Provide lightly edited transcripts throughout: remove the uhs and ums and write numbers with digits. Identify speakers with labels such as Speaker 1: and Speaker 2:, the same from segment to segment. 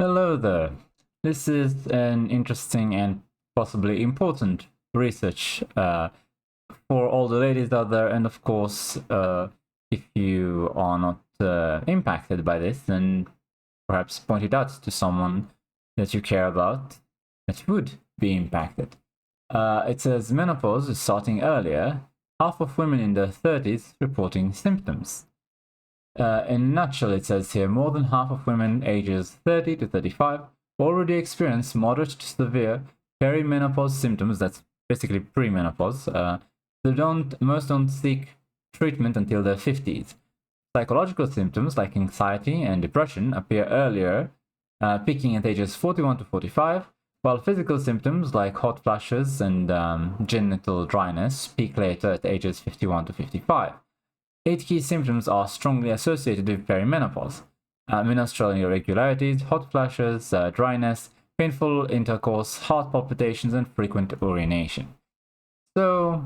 Speaker 1: Hello there. This is an interesting and possibly important research for all the ladies out there, and of course, if you are not impacted by this, then perhaps point it out to someone that you care about that would be impacted. It says menopause is starting earlier, half of women in their 30s reporting symptoms. In a nutshell, it says here more than half of women ages 30 to 35 already experience moderate to severe perimenopause symptoms. That's basically premenopause. Most don't seek treatment until their 50s. Psychological symptoms like anxiety and depression appear earlier, peaking at ages 41 to 45, while physical symptoms like hot flashes and genital dryness peak later at ages 51 to 55. 8 key symptoms are strongly associated with perimenopause: menstrual irregularities, hot flashes, dryness, painful intercourse, heart palpitations, and frequent urination. So,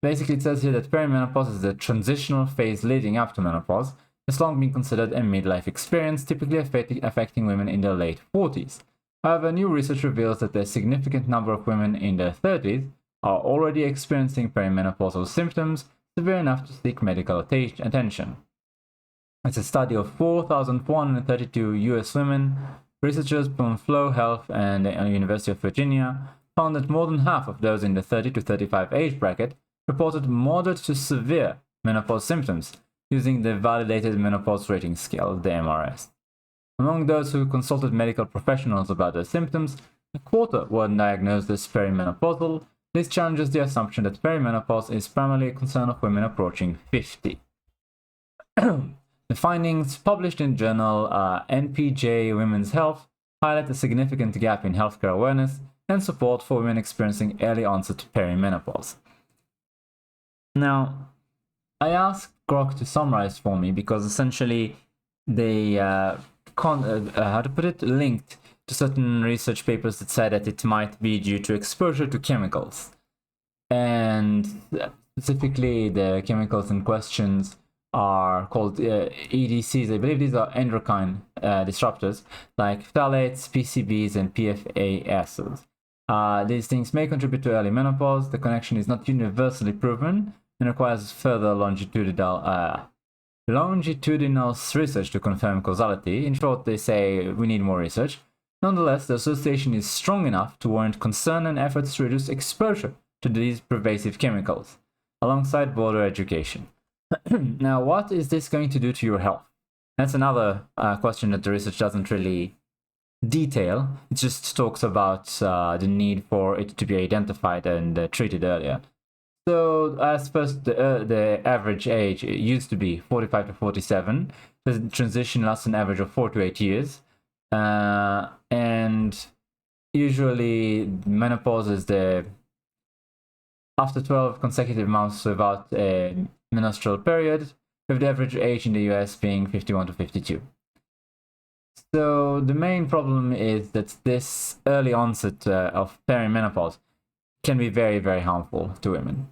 Speaker 1: basically, it says here that perimenopause is a transitional phase leading up to menopause. It's long been considered a midlife experience, typically affecting women in their late 40s. However, new research reveals that a significant number of women in their 30s are already experiencing perimenopausal symptoms severe enough to seek medical attention. It's a study of 4,432 US women. Researchers from Flow Health and the University of Virginia found that more than half of those in the 30 to 35 age bracket reported moderate to severe menopause symptoms using the Validated Menopause Rating Scale, the MRS. Among those who consulted medical professionals about their symptoms, a quarter were diagnosed as perimenopausal. This challenges the assumption that perimenopause is primarily a concern of women approaching 50. The findings, published in journal NPJ Women's Health, highlight a significant gap in healthcare awareness and support for women experiencing early onset perimenopause. Now, I asked Grok to summarize for me because essentially they, linked to certain research papers that said that it might be due to exposure to chemicals. And specifically, the chemicals in questions are called EDCs. I believe these are endocrine disruptors, like phthalates, PCBs, and PFASs. These things may contribute to early menopause. The connection is not universally proven and requires further longitudinal research to confirm causality. In short, they say we need more research. Nonetheless, the association is strong enough to warrant concern and efforts to reduce exposure to these pervasive chemicals, alongside broader education. Now, what is this going to do to your health? That's another question that the research doesn't really detail. It just talks about the need for it to be identified and treated earlier. So, as first, the average age used to be 45 to 47. The transition lasts an average of 4 to 8 years. And usually menopause is after 12 consecutive months without a menstrual period, with the average age in the US being 51 to 52. So the main problem is that this early onset of perimenopause can be very, very harmful to women.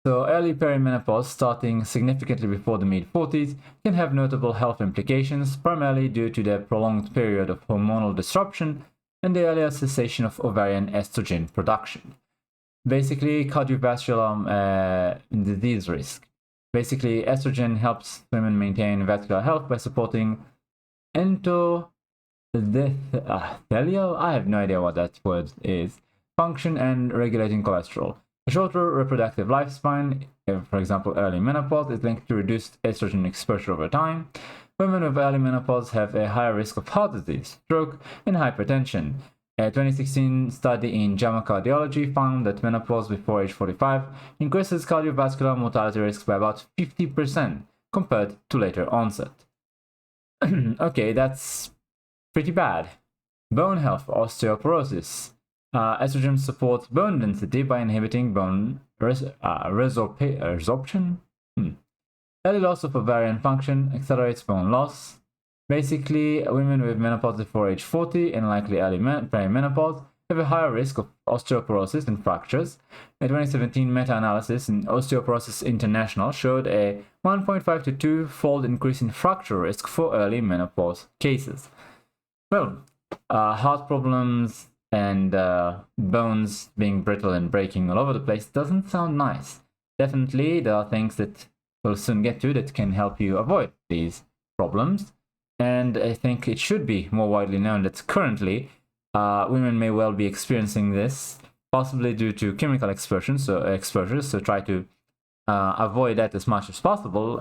Speaker 1: So early perimenopause, starting significantly before the mid-40s, can have notable health implications, primarily due to the prolonged period of hormonal disruption and the earlier cessation of ovarian estrogen production. Basically, cardiovascular disease risk. Basically, estrogen helps women maintain vascular health by supporting endothelial, I have no idea what that word is, function and regulating cholesterol. A shorter reproductive lifespan, for example early menopause, is linked to reduced estrogen exposure over time. Women with early menopause have a higher risk of heart disease, stroke, and hypertension. A 2016 study in JAMA Cardiology found that menopause before age 45 increases cardiovascular mortality risk by about 50% compared to later onset. Okay, that's pretty bad. Bone health, osteoporosis. Estrogen supports bone density by inhibiting bone resorption. Early loss of ovarian function accelerates bone loss. Basically, women with menopause before age 40 and likely early perimenopause have a higher risk of osteoporosis and fractures. A 2017 meta-analysis in Osteoporosis International showed a 1.5 to 2-fold increase in fracture risk for early menopause cases. Well, Heart problems and bones being brittle and breaking all over the place doesn't sound nice. Definitely, there are things that we'll soon get to that can help you avoid these problems. And I think it should be more widely known that currently women may well be experiencing this, possibly due to chemical exposures. So try to avoid that as much as possible,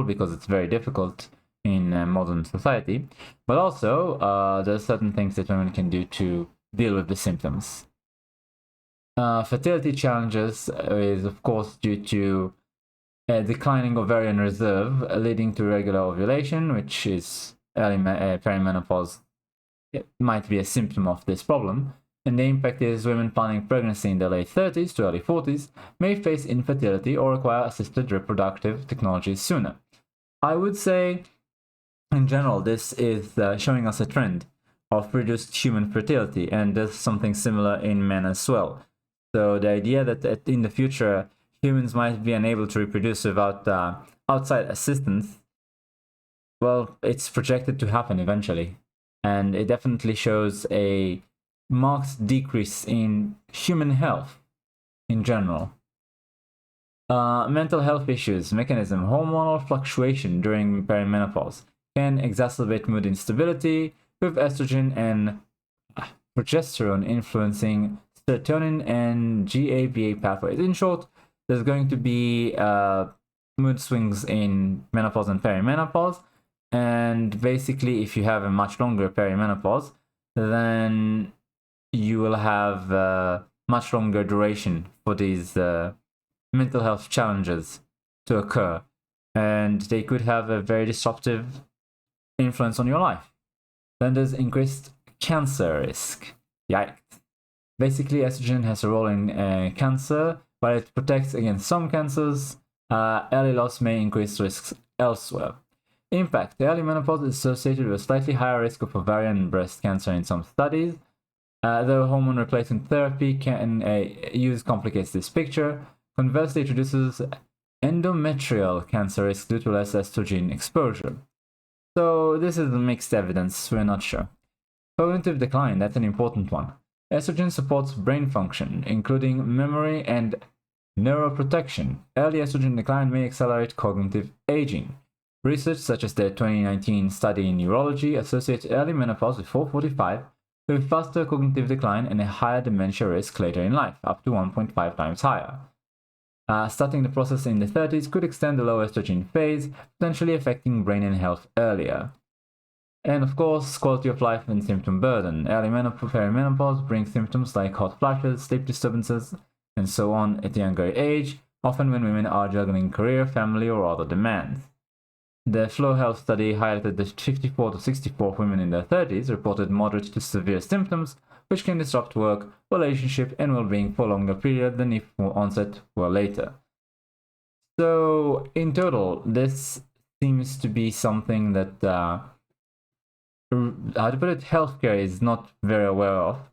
Speaker 1: because it's very difficult in modern society. But also, there are certain things that women can do to deal with the symptoms. Fertility challenges is, of course, due to declining ovarian reserve, leading to irregular ovulation, which is early perimenopause. It might be a symptom of this problem. And the impact is women planning pregnancy in their late 30s to early 40s may face infertility or require assisted reproductive technologies sooner. I would say, in general, this is showing us a trend of reduced human fertility, and there's something similar in men as well. So the idea that in the future humans might be unable to reproduce without outside assistance, well, it's projected to happen eventually. And it definitely shows a marked decrease in human health in general. Mental health issues, mechanism, hormonal fluctuation during perimenopause can exacerbate mood instability, with estrogen and progesterone influencing serotonin and GABA pathways. In short, there's going to be mood swings in menopause and perimenopause. And basically, if you have a much longer perimenopause, then you will have much longer duration for these mental health challenges to occur. And they could have a very disruptive influence on your life. Then there's increased cancer risk. Yikes. Basically, estrogen has a role in cancer, but it protects against some cancers. Early loss may increase risks elsewhere. Impact. Early menopause is associated with a slightly higher risk of ovarian and breast cancer in some studies. Though hormone replacement therapy can use complicates this picture. Conversely, it reduces endometrial cancer risk due to less estrogen exposure. So this is mixed evidence, we're not sure. Cognitive decline, that's an important one. Estrogen supports brain function, including memory and neuroprotection. Early estrogen decline may accelerate cognitive aging. Research such as the 2019 study in neurology associates early menopause before 45 with faster cognitive decline and a higher dementia risk later in life, up to 1.5 times higher. Starting the process in the 30s could extend the low estrogen phase, potentially affecting brain and health earlier. And of course, quality of life and symptom burden. Early perimenopause brings symptoms like hot flashes, sleep disturbances, and so on at a younger age, often when women are juggling career, family, or other demands. The Flow Health study highlighted that 54 to 64 women in their 30s reported moderate to severe symptoms, which can disrupt work, relationship, and well-being for a longer period than if onset were later. So, in total, this seems to be something that, how to put it, healthcare is not very aware of.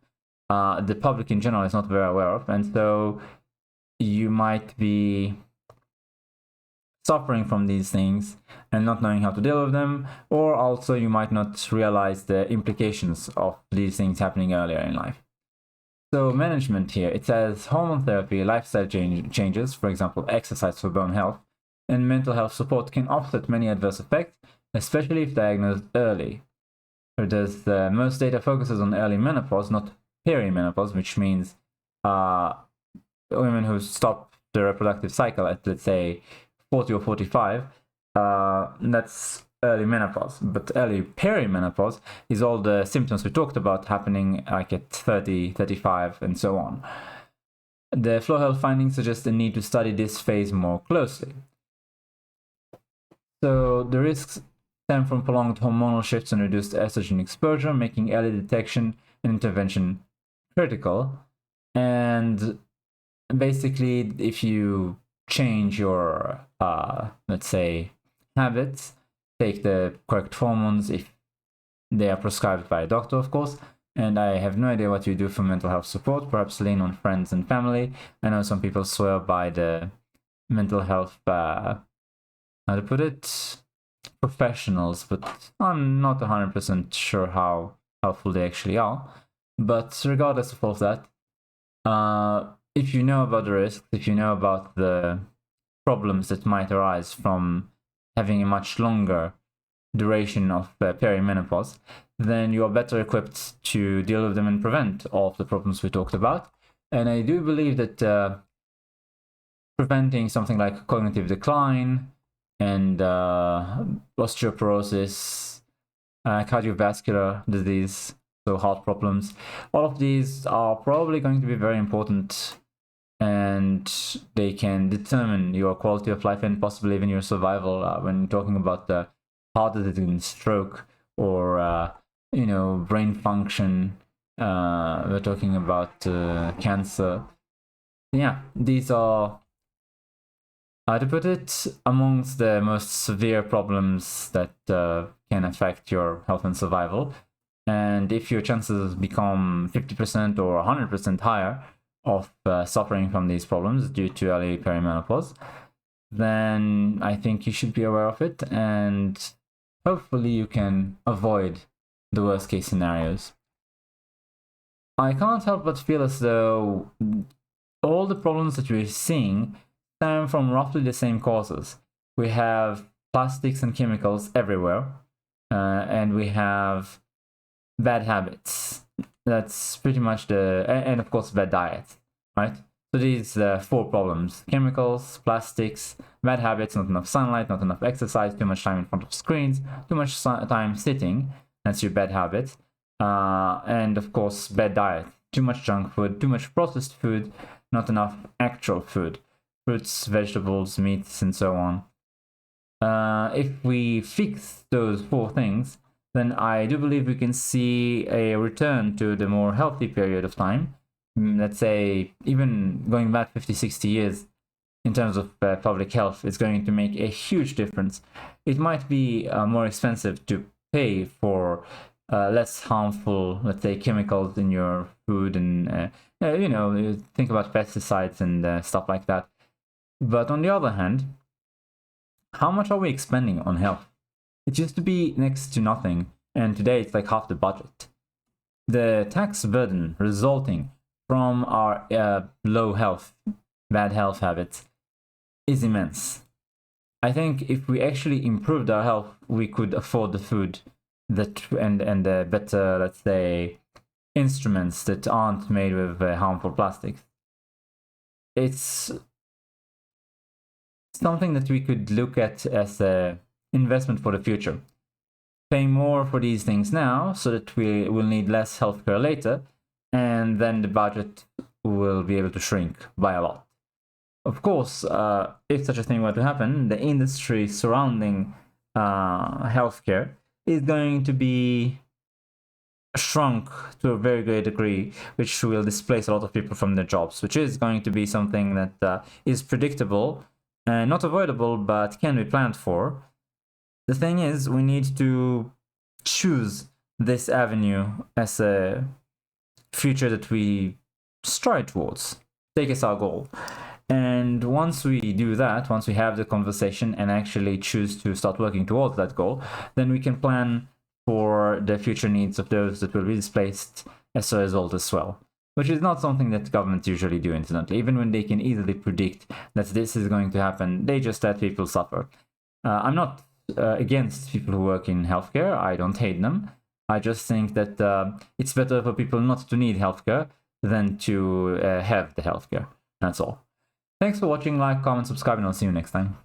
Speaker 1: The public in general is not very aware of, and so you might be suffering from these things and not knowing how to deal with them, or also you might not realize the implications of these things happening earlier in life. So management here, it says hormone therapy, lifestyle changes, for example, exercise for bone health, and mental health support can offset many adverse effects, especially if diagnosed early. Whereas most data focuses on early menopause, not perimenopause, which means women who stop the reproductive cycle at, let's say, 40 or 45, that's early menopause. But early perimenopause is all the symptoms we talked about happening like at 30, 35, and so on. The Flow Health findings suggest a need to study this phase more closely. So the risks stem from prolonged hormonal shifts and reduced estrogen exposure, making early detection and intervention critical. And basically, if you change your, let's say, habits, take the correct hormones if they are prescribed by a doctor, of course. And I have no idea what you do for mental health support. Perhaps lean on friends and family. I know some people swear by the mental health, how to put it, professionals, but I'm not 100% sure how helpful they actually are. But regardless of all of that, if you know about the risks, if you know about the problems that might arise from having a much longer duration of perimenopause, then you are better equipped to deal with them and prevent all of the problems we talked about. And I do believe that preventing something like cognitive decline and osteoporosis, cardiovascular disease, so heart problems, all of these are probably going to be very important, and they can determine your quality of life and possibly even your survival when talking about the heart disease and stroke, or brain function. We're talking about cancer. Yeah, these are, to put it, amongst the most severe problems that can affect your health and survival. And if your chances become 50% or 100% higher of suffering from these problems due to early perimenopause, then I think you should be aware of it, and hopefully you can avoid the worst case scenarios. I can't help but feel as though all the problems that we're seeing stem from roughly the same causes. We have plastics and chemicals everywhere, and we have bad habits. That's pretty much and of course bad diet, right? So these 4 problems: chemicals, plastics, bad habits, not enough sunlight, not enough exercise, too much time in front of screens, too much time sitting. That's your bad habit. And of course bad diet, too much junk food, too much processed food, not enough actual food, fruits, vegetables, meats, and so on. If we fix those 4 things, then I do believe we can see a return to the more healthy period of time. Let's say even going back 50-60 years in terms of public health is going to make a huge difference. It might be more expensive to pay for less harmful, let's say, chemicals in your food, and think about pesticides and stuff like that. But on the other hand, how much are we expending on health? It used to be next to nothing, and today it's like half the budget. The tax burden resulting from our low health, bad health habits is immense. I think if we actually improved our health, we could afford the food and the better, let's say, instruments that aren't made with harmful plastics. It's something that we could look at as a investment for the future. Pay more for these things now so that we will need less healthcare later, and then the budget will be able to shrink by a lot. Of course, if such a thing were to happen, the industry surrounding healthcare is going to be shrunk to a very great degree, which will displace a lot of people from their jobs, which is going to be something that is predictable and not avoidable, but can be planned for. The thing is, we need to choose this avenue as a future that we strive towards, take as our goal. And once we do that, once we have the conversation and actually choose to start working towards that goal, then we can plan for the future needs of those that will be displaced as a result as well, which is not something that governments usually do, incidentally. Even when they can easily predict that this is going to happen, they just let people suffer. I'm not against people who work in healthcare. I don't hate them. I just think that it's better for people not to need healthcare than to have the healthcare. That's all. Thanks for watching. Like, comment, subscribe, and I'll see you next time.